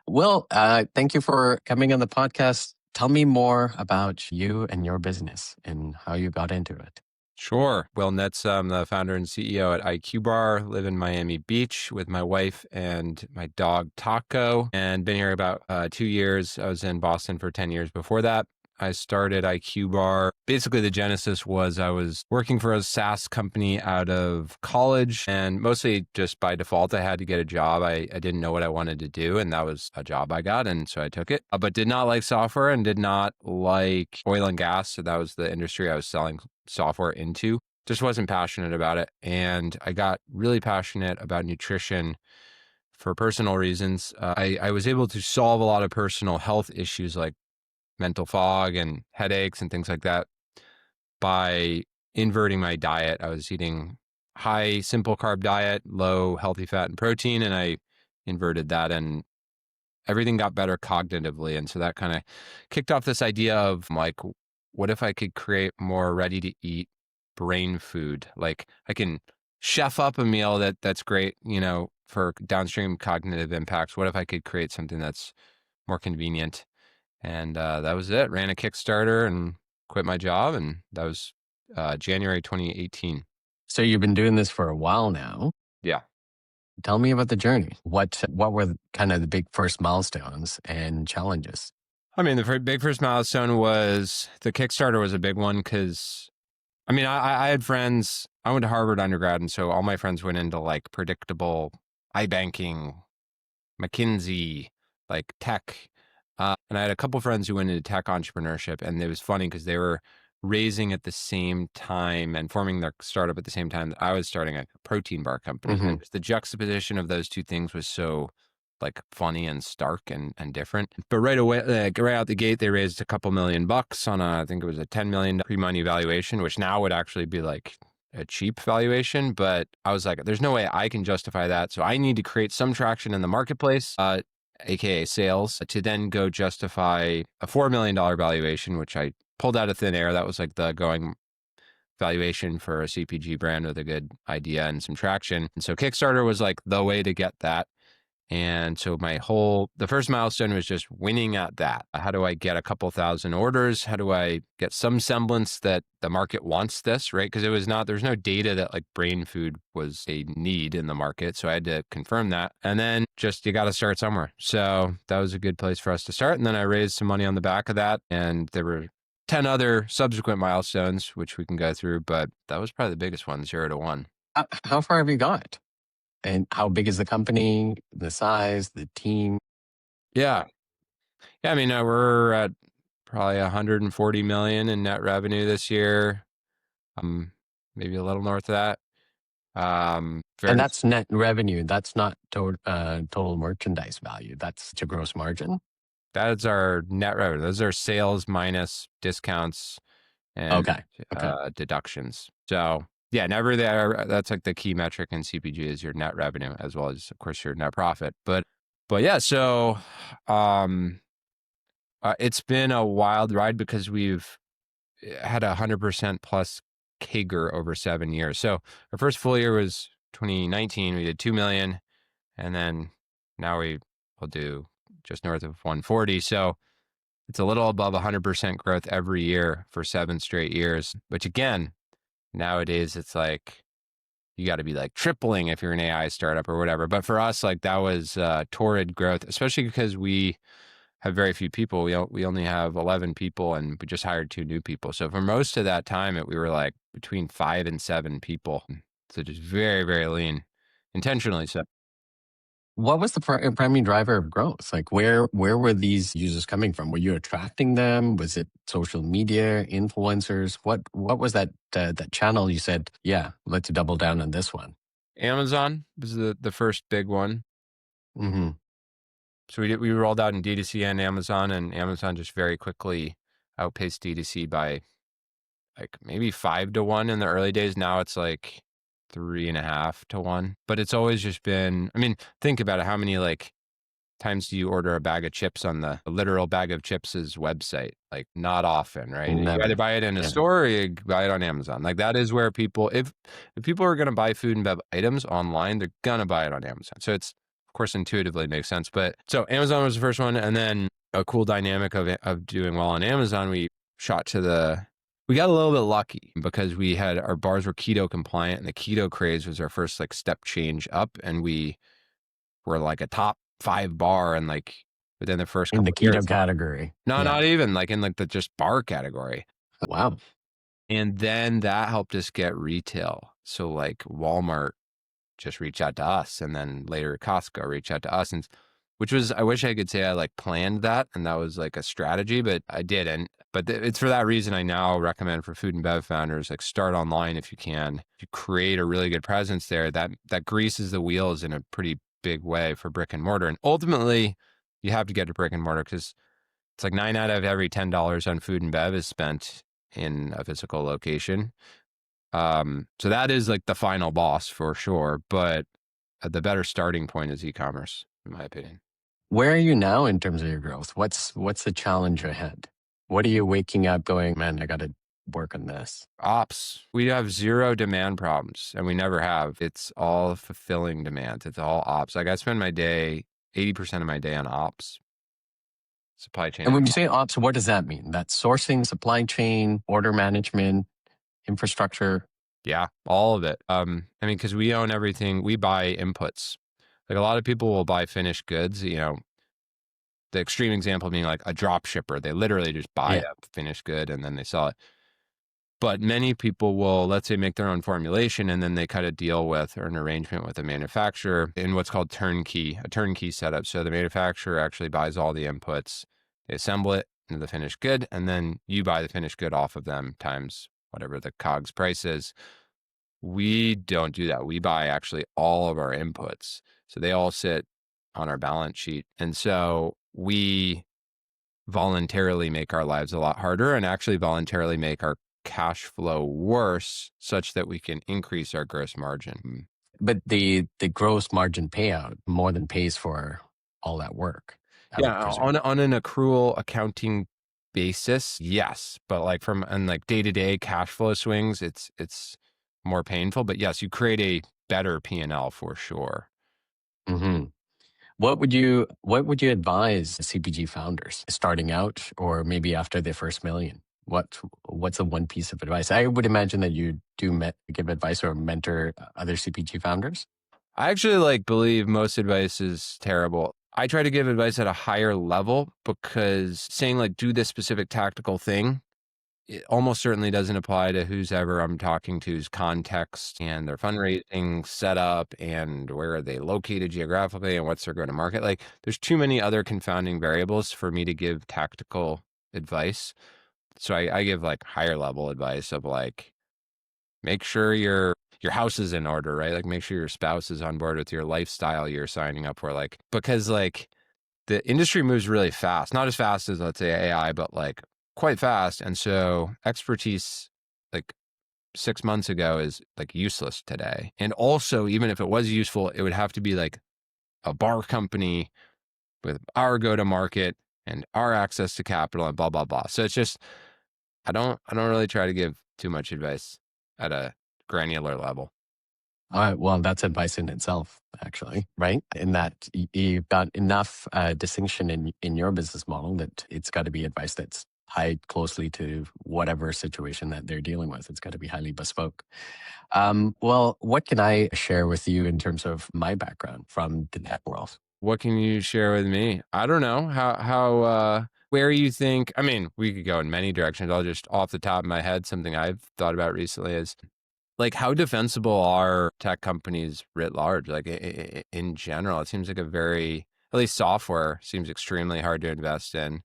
Will, thank you for coming on the podcast. Tell me more about you and your business and how you got into it. Sure. Will Nitze, I'm the founder and CEO at IQBAR, live in Miami Beach with my wife and my dog Taco, and been here about 2 years. I was in Boston for 10 years before that. I started IQBAR. Basically, the genesis was I was working for a SaaS company out of college, and mostly just by default, I had to get a job. I didn't know what I wanted to do, and that was a job I got, and so I took it. But did not like software and did not like oil and gas. So that was the industry I was selling software into. Just wasn't passionate about it. And I got really passionate about nutrition for personal reasons. I was able to solve a lot of personal health issues like mental fog and headaches and things like that by inverting my diet. I was eating high simple carb diet, low healthy fat and protein, and I inverted that and everything got better cognitively. And so that kind of kicked off this idea of like, what if I could create more ready to eat brain food? Like I can chef up a meal that's great, for downstream cognitive impacts. What if I could create something that's more convenient? And that was it. Ran a Kickstarter and quit my job. And that was January 2018. So you've been doing this for a while now. Yeah. Tell me about the journey. What were kind of the big first milestones and challenges? I mean, the big first milestone was the Kickstarter was a big one because, I had friends. I went to Harvard undergrad, and so all my friends went into like predictable iBanking, McKinsey, like tech. And I had a couple friends who went into tech entrepreneurship, and it was funny because they were raising at the same time and forming their startup at the same time that I was starting a protein bar company. Mm-hmm. And the juxtaposition of those two things was so like funny and stark and different. But right away, like right out the gate, they raised a couple $1 million on I think it was a $10 million pre-money valuation, which now would actually be like a cheap valuation. But I was like, there's no way I can justify that. So I need to create some traction in the marketplace, AKA sales, to then go justify a $4 million valuation, which I pulled out of thin air. That was like the going valuation for a CPG brand with a good idea and some traction. And so Kickstarter was like the way to get that. And so the first milestone was just winning at that. How do I get a couple thousand orders? How do I get some semblance that the market wants this, right? Because there's no data that like brain food was a need in the market. So I had to confirm that. And then you got to start somewhere. So that was a good place for us to start. And then I raised some money on the back of that. And there were 10 other subsequent milestones, which we can go through, but that was probably the biggest one, 0 to 1. How far have you got? And how big is the company, the size, the team? Yeah. Yeah. We're at probably 140 million in net revenue this year. Maybe a little north of that. And that's net revenue. That's not total merchandise value. That's to gross margin. That's our net revenue. Those are sales minus discounts and deductions. So yeah, never there. That's like the key metric in CPG is your net revenue as well as, of course, your net profit. But yeah, so it's been a wild ride because we've had 100% plus CAGR over 7 years. So our first full year was 2019. We did 2 million, and then now we will do just north of 140. So it's a little above 100% growth every year for 7 straight years, which again, nowadays it's like you got to be like tripling if you're an AI startup or whatever. But for us, like that was torrid growth, especially because we have very few people. We only have 11 people and we just hired 2 new people. So for most of that time, we were like between 5 and 7 people. So just very, very lean, intentionally so. What was the primary driver of growth? Like where were these users coming from? Were you attracting them? Was it social media, influencers? What was that channel you said, yeah, let's double down on this one? Amazon was the first big one. Mm-hmm. So we rolled out in D2C and Amazon just very quickly outpaced D2C by like maybe 5 to 1 in the early days. Now it's like 3.5 to 1. But it's always just been, think about it. How many like times do you order a bag of chips on the literal bag of chips' website? Like not often, right? Never. You either buy it in a store or you buy it on Amazon. Like that is where people, if people are going to buy food and bev items online, they're going to buy it on Amazon. So it's, of course, intuitively it makes sense. But so Amazon was the first one. And then a cool dynamic of doing well on Amazon, we got a little bit lucky because our bars were keto compliant, and the keto craze was our first like step change up. And we were like a top 5 bar and like within the first In the couple of years. keto category. No, Yeah. not even like in like the just bar category. Wow. And then that helped us get retail. So like Walmart just reached out to us, and then later Costco reached out to us, and which was, I wish I could say I like planned that and that was like a strategy, but I didn't. But it's for that reason I now recommend for food and bev founders, like start online if you can. If you create a really good presence there, that greases the wheels in a pretty big way for brick and mortar. And ultimately, you have to get to brick and mortar because it's like 9 out of every $10 on food and bev is spent in a physical location. So that is like the final boss for sure, but the better starting point is e-commerce, in my opinion. Where are you now in terms of your growth? What's the challenge ahead? What are you waking up going, man, I got to work on this? Ops. We have 0 demand problems, and we never have. It's all fulfilling demand. It's all ops. Like I spend 80% of my day on ops, supply chain. And when you say ops, what does that mean? That's sourcing, supply chain, order management, infrastructure. Yeah, all of it. I mean, because we own everything. We buy inputs. Like a lot of people will buy finished goods, the extreme example being like a drop shipper. They literally just buy Yeah. a finished good and then they sell it. But many people will, let's say, make their own formulation and then they cut a deal with or an arrangement with a manufacturer in what's called a turnkey setup. So the manufacturer actually buys all the inputs, they assemble it into the finished good, and then you buy the finished good off of them times whatever the COGS price is. We don't do that. We buy actually all of our inputs. So they all sit on our balance sheet. And so we voluntarily make our lives a lot harder and actually voluntarily make our cash flow worse such that we can increase our gross margin. But the gross margin payout more than pays for all that work. Yeah, on an accrual accounting basis, yes. But like and like day-to-day cash flow swings, it's more painful. But yes, you create a better P&L for sure. Mm-hmm. What would you advise CPG founders starting out or maybe after their first million? What's the one piece of advice? I would imagine that you do give advice or mentor other CPG founders. I actually believe most advice is terrible. I try to give advice at a higher level because saying do this specific tactical thing, it almost certainly doesn't apply to who's ever I'm talking to's context and their fundraising setup and where are they located geographically and what's their go-to-market. There's too many other confounding variables for me to give tactical advice. So I give higher level advice of make sure your house is in order, right? Make sure your spouse is on board with your lifestyle you're signing up for. Because the industry moves really fast, not as fast as let's say AI, but quite fast. And so expertise 6 months ago is useless today. And also, even if it was useful, it would have to be a bar company with our go-to-market and our access to capital and blah, blah, blah. So it's just, I don't really try to give too much advice at a granular level. Well, that's advice in itself, actually, right? In that you've got enough distinction in your business model that it's got to be advice that's tied closely to whatever situation that they're dealing with. It's got to be highly bespoke. Well, what can I share with you in terms of my background from the tech world? What can you share with me? I don't know where you think, I mean, we could go in many directions. I'll just off the top of my head, something I've thought about recently is how defensible are tech companies writ large? In general, it seems like at least software seems extremely hard to invest in.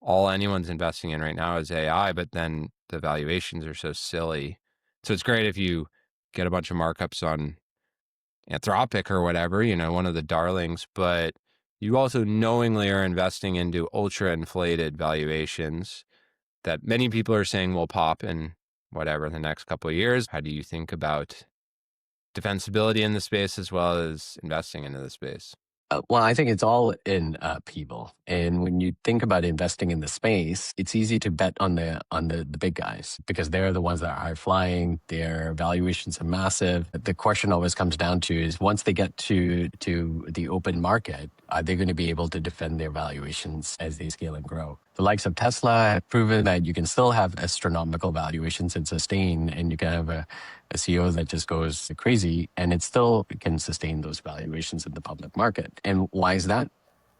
All anyone's investing in right now is AI, but then the valuations are so silly. So it's great if you get a bunch of markups on Anthropic or whatever, one of the darlings, but you also knowingly are investing into ultra inflated valuations that many people are saying will pop in whatever the next couple of years. How do you think about defensibility in the space as well as investing into the space? Well, I think it's all in people. And when you think about investing in the space, it's easy to bet on the big guys because they're the ones that are high flying. Their valuations are massive. The question always comes down to is once they get to the open market, are they going to be able to defend their valuations as they scale and grow? The likes of Tesla have proven that you can still have astronomical valuations and sustain, and you can have a CEO that just goes crazy and it still can sustain those valuations in the public market. And why is that?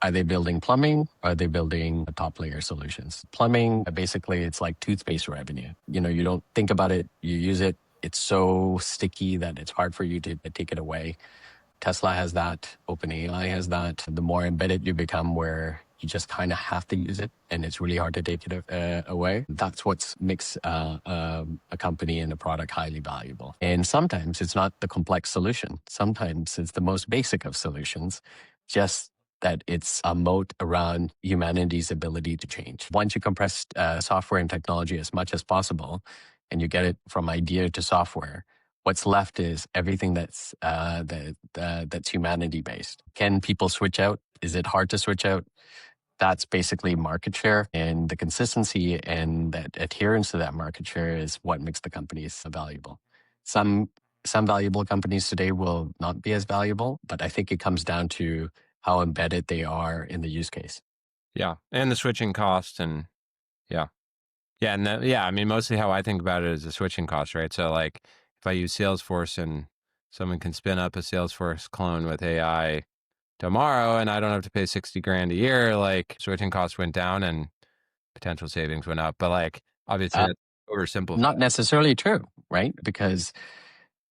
Are they building plumbing? Or are they building top layer solutions? Plumbing, basically, it's like toothpaste revenue. You don't think about it, you use it. It's so sticky that it's hard for you to take it away. Tesla has that. OpenAI has that. The more embedded you become, where you just kind of have to use it, and it's really hard to take it away. That's what makes a company and a product highly valuable. And sometimes it's not the complex solution. Sometimes it's the most basic of solutions, just that it's a moat around humanity's ability to change. Once you compress software and technology as much as possible, and you get it from idea to software, what's left is everything that's that's humanity based. Can people switch out? Is it hard to switch out? That's basically market share, and the consistency and that adherence to that market share is what makes the companies valuable. Some valuable companies today will not be as valuable, but I think it comes down to how embedded they are in the use case. Yeah, and the switching cost, and yeah. Yeah, and I mean, mostly how I think about it is the switching cost, right? So like if I use Salesforce and someone can spin up a Salesforce clone with AI tomorrow and I don't have to pay 60 grand a year, like switching costs went down and potential savings went up. But like, obviously Uh, that's oversimplified. Not necessarily true, right? Because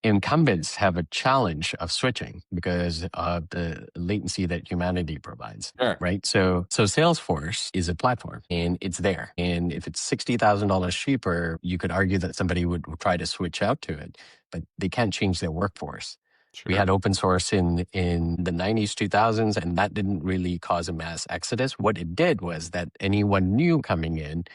incumbents have a challenge of switching because of the latency that humanity provides. Sure. Right. So Salesforce is a platform and it's there. And if it's $60,000 cheaper, you could argue that somebody would try to switch out to it, but they can't change their workforce. We Sure. had open source in the 90s, 2000s, and that didn't really cause a mass exodus. What it did was that anyone new coming in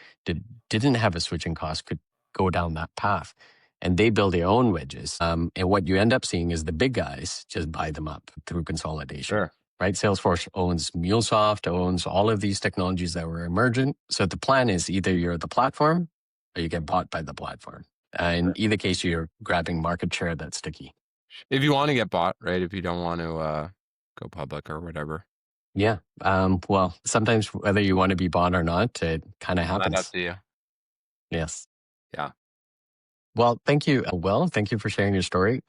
didn't have a switching cost could go down that path. And they build their own wedges. And what you end up seeing is the big guys just buy them up through consolidation. Sure. Right? Salesforce owns MuleSoft, owns all of these technologies that were emergent. So the plan is either you're the platform or you get bought by the platform. In either case, you're grabbing market share that's sticky. If you want to get bought, right? If you don't want to go public or whatever. Yeah. Well, sometimes whether you want to be bought or not, it kind of happens. Not up to you. Yes. Yeah. Well, thank you, Will. Thank you for sharing your story.